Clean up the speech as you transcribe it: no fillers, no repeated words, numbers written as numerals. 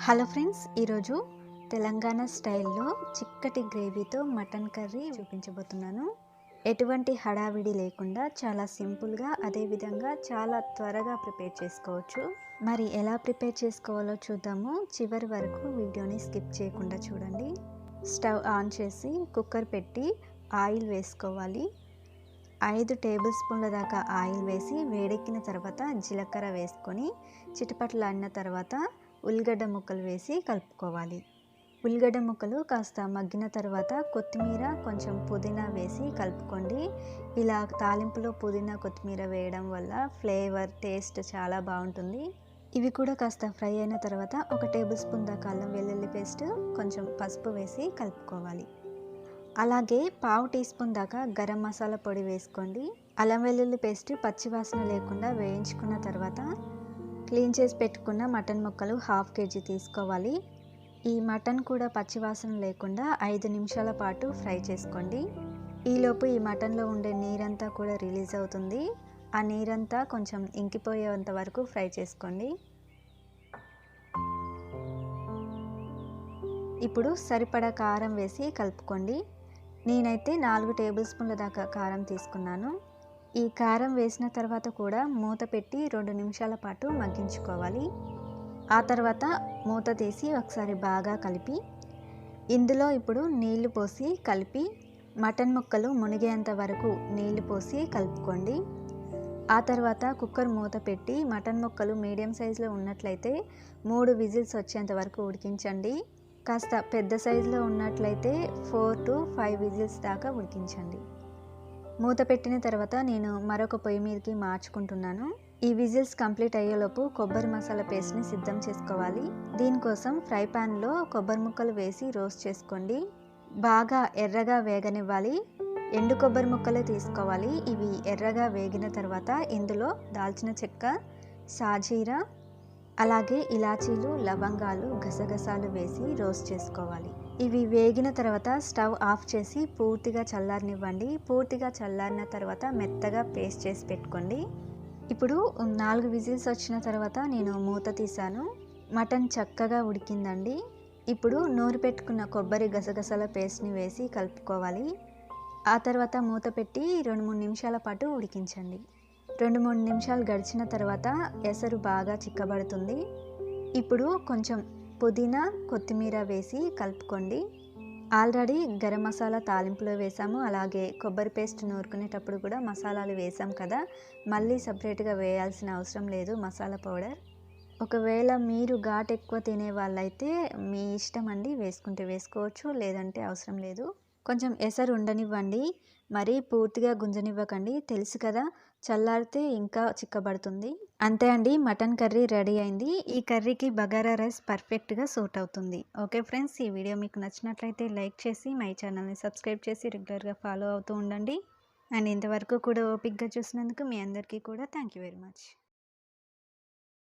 Hello friends, ఈరోజు తెలంగాణ స్టైల్లో చిక్కటి గ్రేవీతో మటన్ కర్రీ చూపించబోతున్నాను. ఎటువంటి హడావిడి లేకుండా చాలా సింపుల్గా, అదేవిధంగా చాలా త్వరగా ప్రిపేర్ చేసుకోవచ్చు. మరి ఎలా ప్రిపేర్ చేసుకోవాలో చూద్దాము. చివరి వరకు వీడియోని స్కిప్ చేయకుండా చూడండి. స్టవ్ ఆన్ చేసి కుక్కర్ పెట్టి ఆయిల్ వేసుకోవాలి. 5 టేబుల్ స్పూన్ల దాకా ఆయిల్ వేసి వేడెక్కిన తర్వాత జీలకర్ర వేసుకొని చిటపటలాడిన తర్వాత ఉల్లిగడ్డ ముక్కలు వేసి కలుపుకోవాలి. ఉల్లిగడ్డ ముక్కలు కాస్త మగ్గిన తర్వాత కొత్తిమీర, కొంచెం పుదీనా వేసి కలుపుకోండి. ఇలా తాలింపులో పుదీనా, కొత్తిమీర వేయడం వల్ల ఫ్లేవర్, టేస్ట్ చాలా బాగుంటుంది. ఇవి కూడా కాస్త ఫ్రై అయిన తర్వాత 1 టేబుల్ స్పూన్ దాకా అల్లం వెల్లుల్లి పేస్ట్, కొంచెం పసుపు వేసి కలుపుకోవాలి. అలాగే 1/2 టీ స్పూన్ దాకా గరం మసాలా పొడి వేసుకోండి. అల్లం వెల్లుల్లి పేస్ట్ పచ్చివాసన లేకుండా వేయించుకున్న తర్వాత క్లీన్ చేసి పెట్టుకున్న మటన్ ముక్కలు 1/2 కేజీ తీసుకోవాలి. ఈ మటన్ కూడా పచ్చివాసన లేకుండా 5 నిమిషాల పాటు ఫ్రై చేసుకోండి. ఈలోపు ఈ మటన్లో ఉండే నీరంతా కూడా రిలీజ్ అవుతుంది. ఆ నీరంతా కొంచెం ఇంకిపోయేంత వరకు ఫ్రై చేసుకోండి. ఇప్పుడు సరిపడా కారం వేసి కలుపుకోండి. నేనైతే 4 టేబుల్ స్పూన్ల దాకా కారం తీసుకున్నాను. ఈ కారం వేసిన తర్వాత కూడా మూత పెట్టి 2 నిమిషాల పాటు మగ్గించుకోవాలి. ఆ తర్వాత మూత తీసి ఒకసారి బాగా కలిపి ఇందులో ఇప్పుడు నీళ్లు పోసి కలిపి మటన్ ముక్కలు మునిగేంత వరకు నీళ్లు పోసి కలుపుకోండి. ఆ తర్వాత కుక్కర్ మూత పెట్టి మటన్ ముక్కలు మీడియం సైజులో ఉన్నట్లయితే 3 విజిల్స్ వచ్చేంత వరకు ఉడికించండి. కాస్త పెద్ద సైజులో ఉన్నట్లయితే 4 to 5 విజిల్స్ దాకా ఉడికించండి. మూత పెట్టిన తర్వాత నేను మరొక పొయ్యి మీదకి మార్చుకుంటున్నాను. ఈ విజిల్స్ కంప్లీట్ అయ్యేలోపు కొబ్బరి మసాలా పేస్ట్ని సిద్ధం చేసుకోవాలి. దీనికోసం ఫ్రై ప్యాన్లో కొబ్బరి ముక్కలు వేసి రోస్ట్ చేసుకోండి. బాగా ఎర్రగా వేగనివ్వాలి. ఎండు కొబ్బరి ముక్కలే తీసుకోవాలి. ఇవి ఎర్రగా వేగిన తర్వాత ఇందులో దాల్చిన చెక్క, సాజీరా, అలాగే ఇలాచీలు, లవంగాలు, గసగసాలు వేసి రోస్ట్ చేసుకోవాలి. ఇవి వేగిన తర్వాత స్టవ్ ఆఫ్ చేసి పూర్తిగా చల్లారనివ్వండి. పూర్తిగా చల్లారిన తర్వాత మెత్తగా పేస్ట్ చేసి పెట్టుకోండి. ఇప్పుడు 4 విజిల్స్ వచ్చిన తర్వాత నేను మూత తీసాను. మటన్ చక్కగా ఉడికిందండి. ఇప్పుడు నూరి పెట్టుకున్న కొబ్బరి, గసగసాల పేస్ట్ని వేసి కలుపుకోవాలి. ఆ తర్వాత మూత పెట్టి 2-3 నిమిషాల పాటు ఉడికించండి. 2-3 నిమిషాలు గడిచిన తర్వాత ఎసరు బాగా చిక్కబడుతుంది. ఇప్పుడు కొంచెం పుదీనా, కొత్తిమీర వేసి కలుపుకోండి. ఆల్రెడీ గరం మసాలా తాలింపులో వేసాము. అలాగే కొబ్బరి పేస్ట్ నూరుకునేటప్పుడు కూడా మసాలాలు వేసాం కదా, మళ్ళీ సపరేట్గా వేయాల్సిన అవసరం లేదు మసాలా పౌడర్. ఒకవేళ మీరు ఘాటు ఎక్కువ తినే వాళ్ళైతే మీ ఇష్టం అండి, వేసుకుంటే వేసుకోవచ్చు, లేదంటే అవసరం లేదు. కొంచెం ఎసరు ఉండనివ్వండి, మరీ పూర్తిగా గుంజనివ్వకండి. తెలుసు కదా, చల్లారితే ఇంకా చిక్కబడుతుంది. అంతే అండి, మటన్ కర్రీ రెడీ అయింది. ఈ కర్రీకి బగారా రైస్ పర్ఫెక్ట్గా సూట్ అవుతుంది. ఓకే ఫ్రెండ్స్, ఈ వీడియో మీకు నచ్చినట్లయితే లైక్ చేసి మై ఛానల్ని సబ్స్క్రైబ్ చేసి రెగ్యులర్గా ఫాలో అవుతూ ఉండండి. అండ్ ఇంతవరకు కూడా ఓపిక్గా చూసినందుకు మీ అందరికీ కూడా థ్యాంక్ యూ వెరీ మచ్.